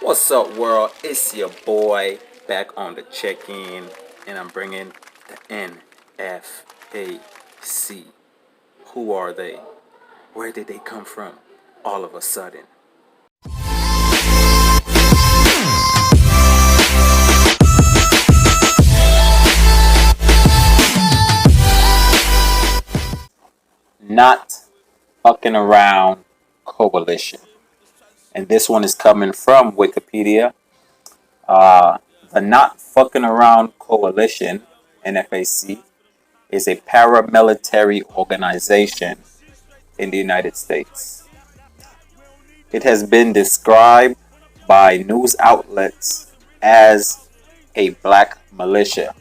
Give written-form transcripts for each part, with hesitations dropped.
What's up, world? It's your boy back on the check-in, and I'm bringing the N.F.A.C. Who are they? Where did they come from all of a sudden? Not fucking around coalition. And this one is coming from Wikipedia. The Not Fucking Around Coalition, N.F.A.C., is a paramilitary organization in the United States. It has been described by news outlets as a black militia.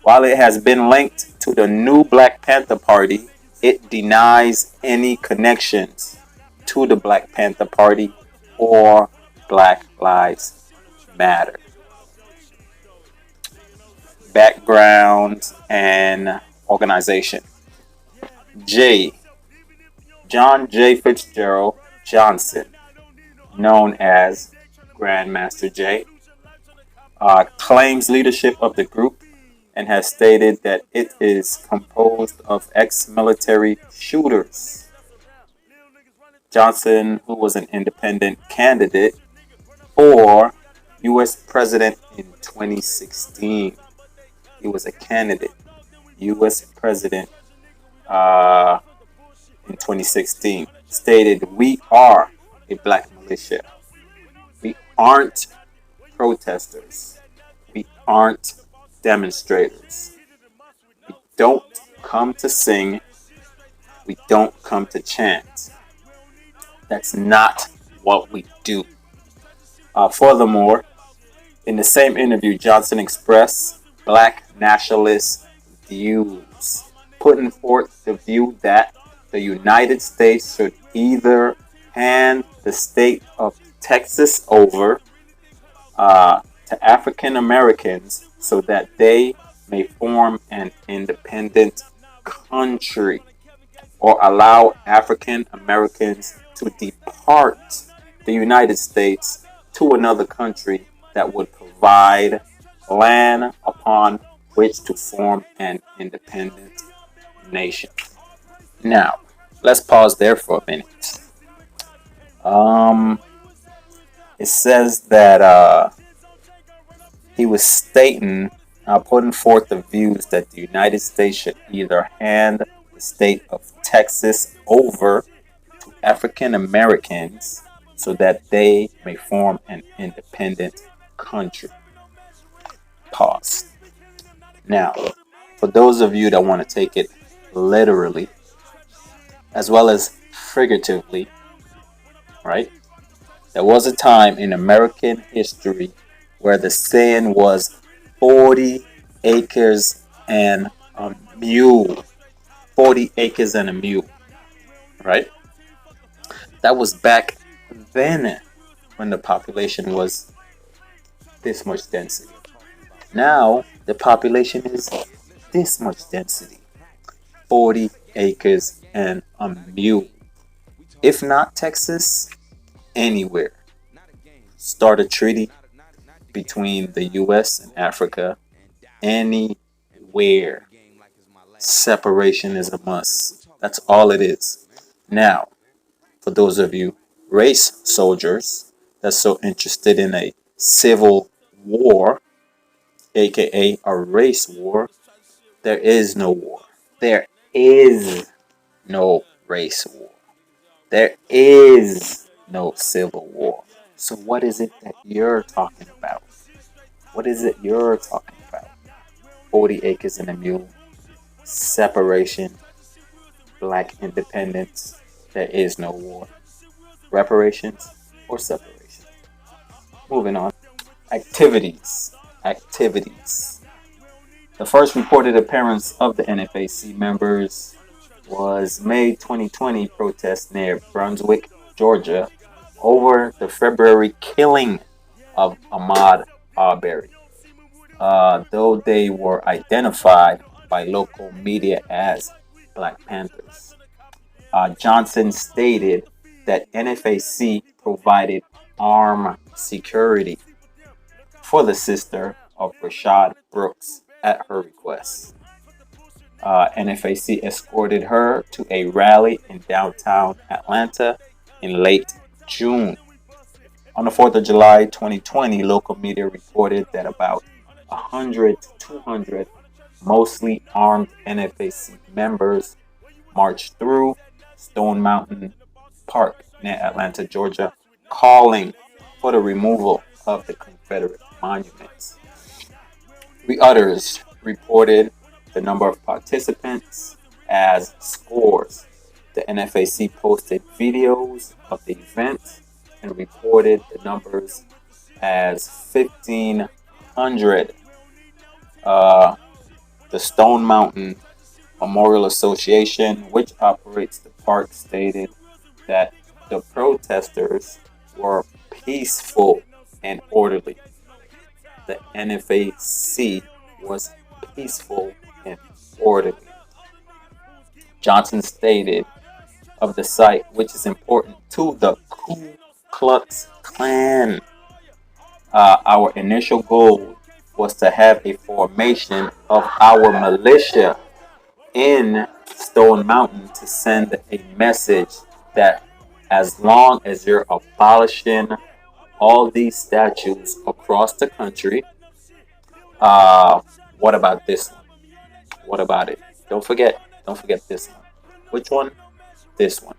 While it has been linked to the new Black Panther Party, it denies any connections to the Black Panther Party or Black Lives Matter. Background and organization. John J. Fitzgerald Johnson, known as Grandmaster J, claims leadership of the group and has stated that it is composed of ex-military shooters. Johnson, who was an independent candidate for U.S. President in 2016. He was a candidate, U.S. President in 2016, stated, "We are a black militia. We aren't protesters. We aren't demonstrators. We don't come to sing. We don't come to chant. That's not what we do." Furthermore, in the same interview, Johnson expressed black nationalist views, putting forth the view that the United States should either hand the state of Texas over to African Americans so that they may form an independent country, or allow African Americans to depart the United States to another country that would provide land upon which to form an independent nation. Now, let's pause there for a minute. It says that he was stating, putting forth the views that the United States should either hand the state of Texas over to African Americans so that they may form an independent country. Pause. Now, for those of you that want to take it literally, as well as figuratively, right? There was a time in American history where the saying was 40 acres and a mule. 40 acres and a mule, right? That was back then when the population was this much density. Now the population is this much density. 40 acres and a mule. If not Texas, anywhere. Start a treaty between the US and Africa. Anywhere. Separation is a must. That's all it is. Now, for those of you race soldiers that's so interested in a civil war, aka a race war, there is no war. There is no race war. There is no civil war. So what is it that you're talking about? What is it you're talking about? 40 acres and a mule, separation, black independence. There is no war. Reparations or separation. Moving on. Activities. The first reported appearance of the N.F.A.C. members was May 2020 protest near Brunswick, Georgia, over the February killing of Ahmaud Arbery. Though they were identified by local media as Black Panthers. Johnson stated that N.F.A.C. provided armed security for the sister of Rashad Brooks at her request. N.F.A.C escorted her to a rally in downtown Atlanta in late June. On the 4th of July 2020, local media reported that about 100 to 200 mostly armed N.F.A.C members marched through Stone Mountain Park near Atlanta, Georgia, calling for the removal of the Confederate monuments. Reuters reported the number of participants as scores. The N.F.A.C posted videos of the event and reported the numbers as 1,500. The Stone Mountain Memorial Association, which operates the park, stated that the protesters were peaceful and orderly. The N.F.A.C was peaceful and orderly. Johnson stated of the site, which is important to the Ku Klux Klan. Our initial goal was to have a formation of our militia in Stone Mountain to send a message that as long as you're abolishing all these statues across the country, what about this one? What about it? Don't forget this one. Which one? This one.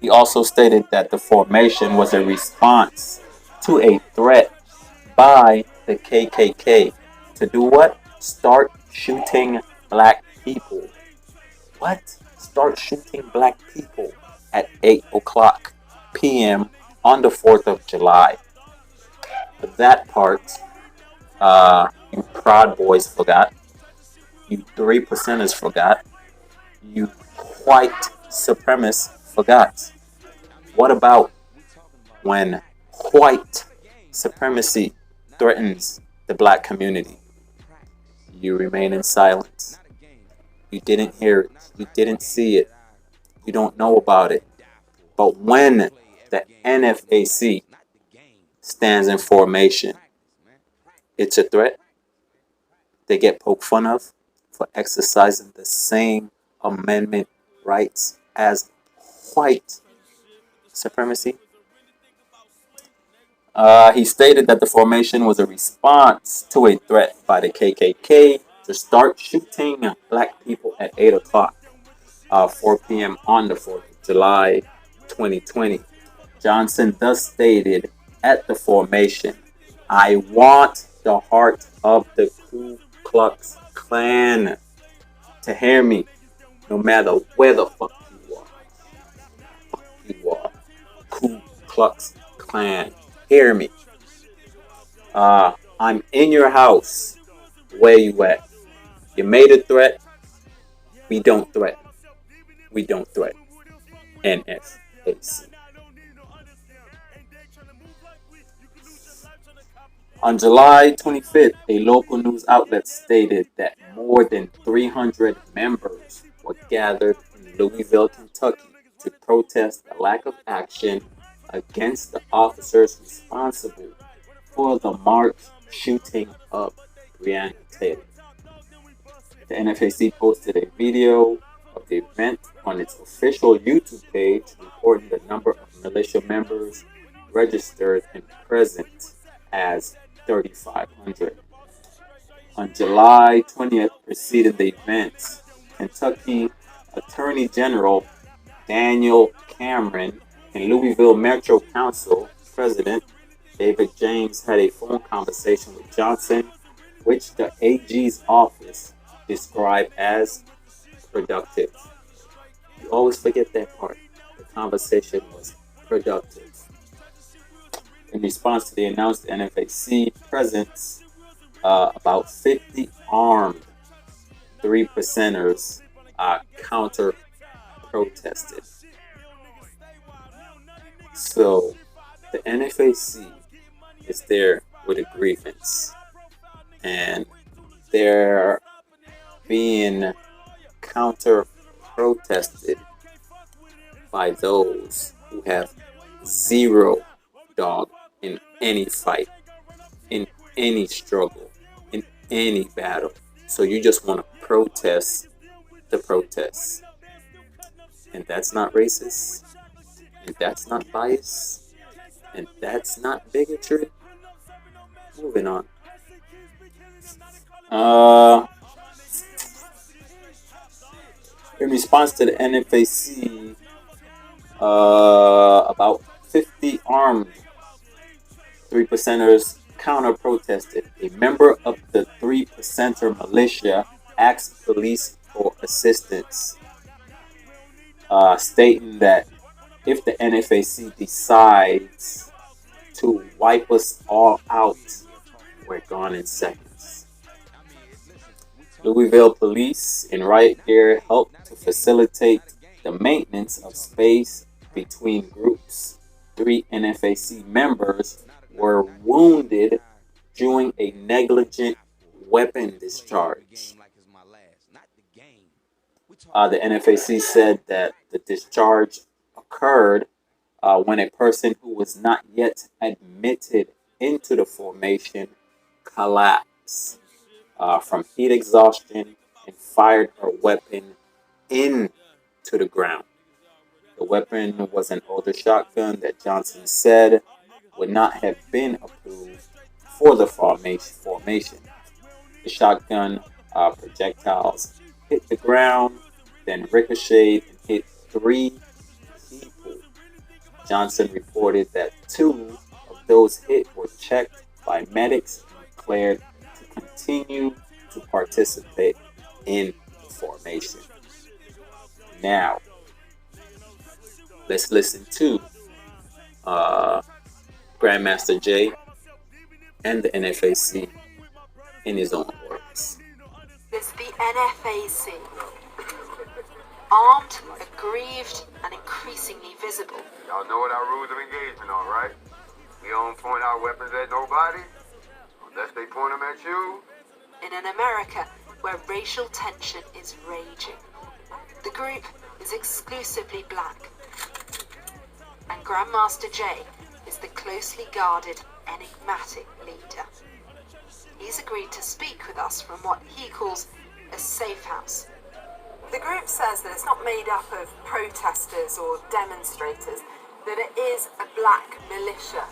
He also stated that the formation was a response to a threat by the KKK to do what? Start shooting black people. What? Start shooting black people at 8 o'clock p.m. on the 4th of July. That part, you Proud Boys forgot. You 3%ers forgot. You white supremacists forgot. What about when white supremacy threatens the black community? You remain in silence. You didn't hear it. You didn't see it. You don't know about it. But when the N.F.A.C stands in formation, it's a threat. They get poked fun of for exercising the same amendment rights as white supremacy. He stated that the formation was a response to a threat by the KKK to start shooting black people at 8 o'clock, 4 p.m. on the 4th of July, 2020. Johnson thus stated at the formation, I want the heart of the Ku Klux Klan to hear me, no matter where the fuck you are. Fuck you are. Ku Klux Klan. Hear me. I'm in your house. Where you at? You made a threat. We don't threaten. We don't threaten. N.F.A.C. On July 25th, a local news outlet stated that more than 300 members were gathered in Louisville, Kentucky to protest the lack of action against the officers responsible for the March shooting of Breonna Taylor. The N.F.A.C posted a video of the event on its official YouTube page, reporting the number of militia members registered and present as 3,500. On July 20th, preceding the event, Kentucky Attorney General Daniel Cameron and Louisville Metro Council President David James had a phone conversation with Johnson, which the AG's office described as productive. You always forget that part. The conversation was productive. In response to the announced N.F.A.C presence, about 50 armed 3%ers counter-protested. So the N.F.A.C is there with a grievance, and they're being counter-protested by those who have zero dog, in any fight, in any struggle, in any battle. So you just want to protest the protests. And that's not racist. And that's not bias. And that's not bigotry. Moving on. In response to the N.F.A.C, about 50 armed 3%ers counter-protested. A member of the 3%er militia asked police for assistance, stating that if the N.F.A.C decides to wipe us all out, we're gone in seconds. Louisville police in riot gear helped to facilitate the maintenance of space between groups. 3 N.F.A.C members were wounded during a negligent weapon discharge. The N.F.A.C said that the discharge occurred when a person who was not yet admitted into the formation collapsed from heat exhaustion and fired her weapon into the ground. The weapon was an older shotgun that Johnson said would not have been approved for the formation. The shotgun projectiles hit the ground, then ricocheted and hit 3 people. Johnson reported that 2 of those hit were checked by medics and declared to continue to participate in the formation. Now, let's listen to Grandmaster Jay and the N.F.A.C in his own words. It's the N.F.A.C. Armed, aggrieved, and increasingly visible. Y'all know what our rules of engagement are, right? We don't point our weapons at nobody, unless they point them at you. In an America where racial tension is raging. The group is exclusively black. And Grandmaster Jay is the closely guarded, enigmatic leader. He's agreed to speak with us from what he calls a safe house. The group says that it's not made up of protesters or demonstrators, that it is a black militia.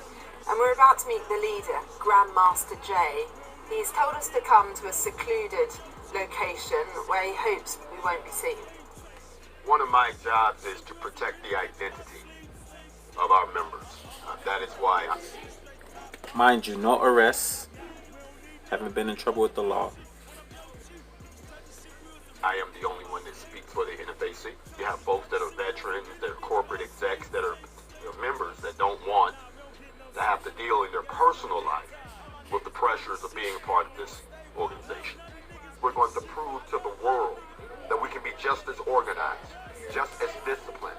And we're about to meet the leader, Grandmaster Jay. He's told us to come to a secluded location where he hopes we won't be seen. One of my jobs is to protect the identity of our members. That is why Mind you, no arrests. Haven't been in trouble with the law. I am the only one that speaks for the N.F.A.C. You have folks that are veterans, that are corporate execs, that are members that don't want to have to deal in their personal life with the pressures of being a part of this organization. We're going to prove to the world that we can be just as organized, just as disciplined,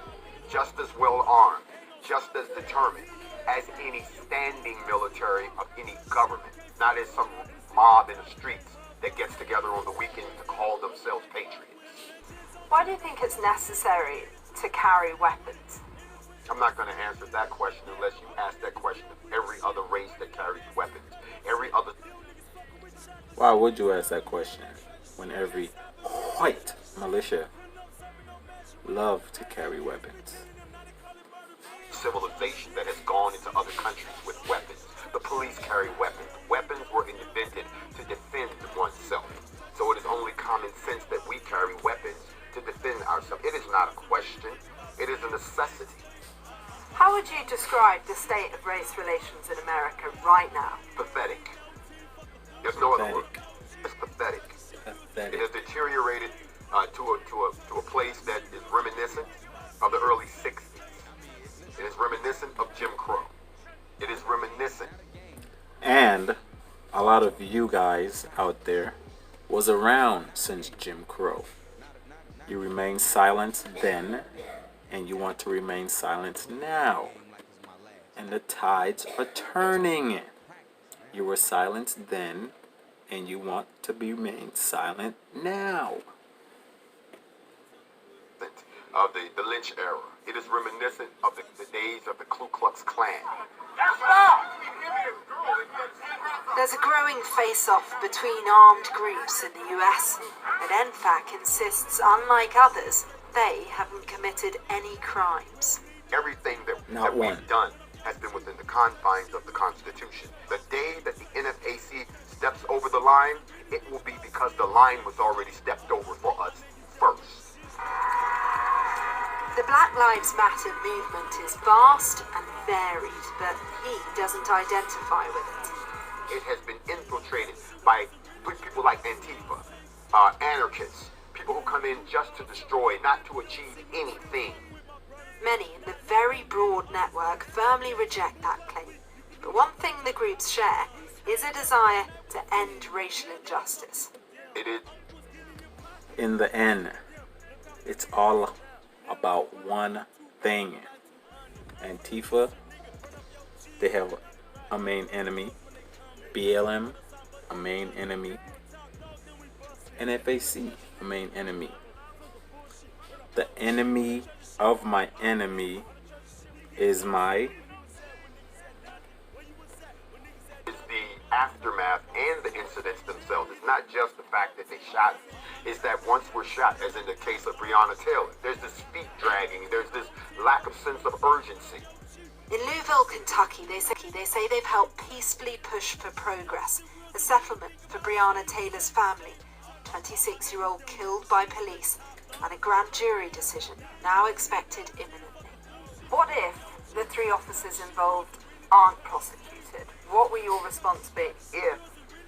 just as well armed, just as determined as any standing military of any government, not as some mob in the streets that gets together on the weekends to call themselves patriots. Why do you think it's necessary to carry weapons? I'm not going to answer that question unless you ask that question of every other race that carries weapons. Every other... Why would you ask that question when every white militia love to carry weapons? Civilization that has gone into other countries with weapons. The police carry weapons. Weapons were invented to defend oneself. So it is only common sense that we carry weapons to defend ourselves. It is not a question. It is a necessity. How would you describe the state of race relations in America right now? Pathetic. There's no other word. It's pathetic. It has deteriorated to a place that is reminiscent of the early 60s. It is reminiscent of Jim Crow. It is reminiscent. And a lot of you guys out there was around since Jim Crow. You remained silent then, and you want to remain silent now. And the tides are turning. You were silent then, and you want to remain silent now. Of the Lynch era. It is reminiscent of the days of the Ku Klux Klan. There's a growing face-off between armed groups in the US, but N.F.A.C insists, unlike others, they haven't committed any crimes. Everything that Not one. we've done has been within the confines of the Constitution. The day that the N.F.A.C steps over the line, it will be because the line was already stepped over for us first. The Black Lives Matter movement is vast and varied, but he doesn't identify with it. It has been infiltrated by people like Antifa, anarchists, people who come in just to destroy, not to achieve anything. Many in the very broad network firmly reject that claim, but one thing the groups share is a desire to end racial injustice. It is. In the end, it's all about one thing. Antifa, they have a main enemy. BLM, a main enemy. N.F.A.C, a main enemy. The enemy of my enemy is my... It's the aftermath and the incidents themselves. It's not just the fact that they shot. It's that once we're shot, as in the case of Breonna Taylor, there's this feet dragging, there's this lack of sense of urgency. In Louisville, Kentucky, they say they've helped peacefully push for progress, a settlement for Breonna Taylor's family, 26-year-old killed by police, and a grand jury decision now expected imminently. What if the 3 officers involved aren't prosecuted? What will your response be? If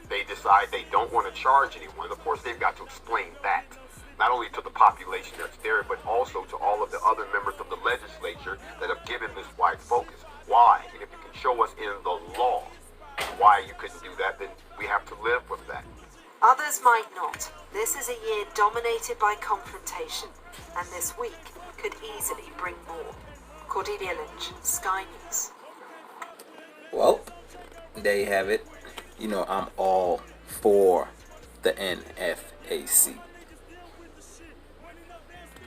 they decide they don't want to charge anyone, of course they've got to explain that. Not only to the population that's there, but also to all of the other members of the legislature that have given this wide focus. Why? And if you can show us in the law why you couldn't do that, then we have to live with that. Others might not. This is a year dominated by confrontation, and this week could easily bring more. Cordelia Lynch, Sky News. Well, there you have it. You know, I'm all for the N.F.A.C.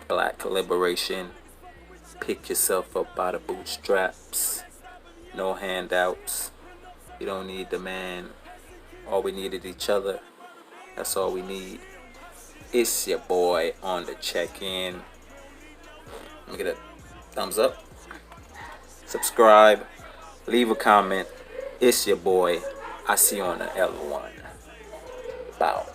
Black liberation. Pick yourself up by the bootstraps. No handouts. You don't need the man. All we need is each other. That's all we need. It's your boy on the check-in. Let me get a thumbs up. Subscribe. Leave a comment. It's your boy. I see you on the L1. Bow.